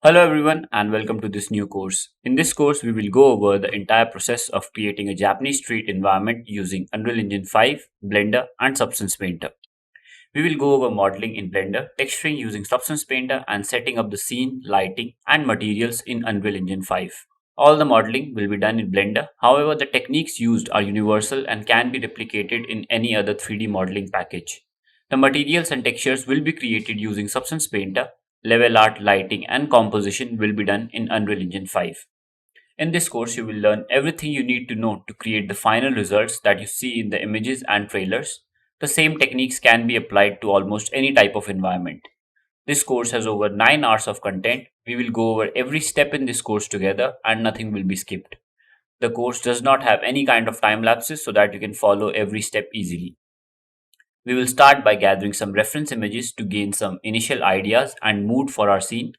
Hello everyone and welcome to this new course. In this course, we will go over the entire process of creating a Japanese street environment using Unreal Engine 5, Blender and Substance Painter. We will go over modeling in Blender, texturing using Substance Painter and setting up the scene, lighting and materials in Unreal Engine 5. All the modeling will be done in Blender. However, the techniques used are universal and can be replicated in any other 3D modeling package. The materials and textures will be created using Substance Painter. Level art, lighting, and composition will be done in Unreal Engine 5. In this course, you will learn everything you need to know to create the final results that you see in the images and trailers. The same techniques can be applied to almost any type of environment. This course has over 9 hours of content. We will go over every step in this course together and nothing will be skipped. The course does not have any kind of time lapses so that you can follow every step easily. We will start by gathering some reference images to gain some initial ideas and mood for our scene.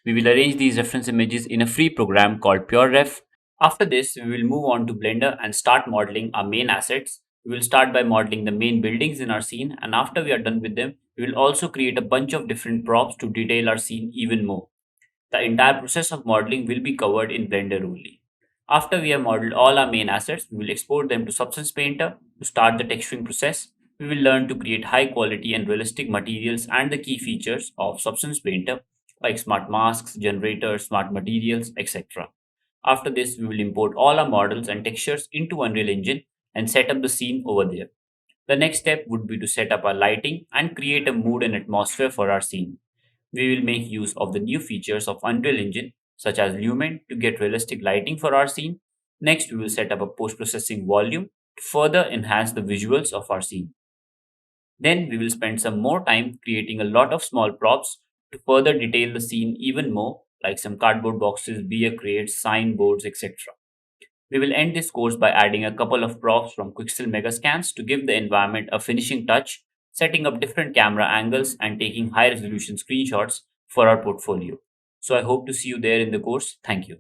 We will arrange these reference images in a free program called PureRef. After this, we will move on to Blender and start modeling our main assets. We will start by modeling the main buildings in our scene, and after we are done with them, we will also create a bunch of different props to detail our scene even more. The entire process of modeling will be covered in Blender only. After we have modeled all our main assets, we will export them to Substance Painter to start the texturing process. We will learn to create high quality and realistic materials and the key features of Substance Painter like smart masks, generators, smart materials, etc. After this, we will import all our models and textures into Unreal Engine and set up the scene over there. The next step would be to set up our lighting and create a mood and atmosphere for our scene. We will make use of the new features of Unreal Engine, such as Lumen, to get realistic lighting for our scene. Next, we will set up a post processing volume to further enhance the visuals of our scene. Then, we will spend some more time creating a lot of small props to further detail the scene even more, like some cardboard boxes, beer crates, signboards, etc. We will end this course by adding a couple of props from Quixel Megascans to give the environment a finishing touch, setting up different camera angles, and taking high resolution screenshots for our portfolio. So I hope to see you there in the course. Thank you.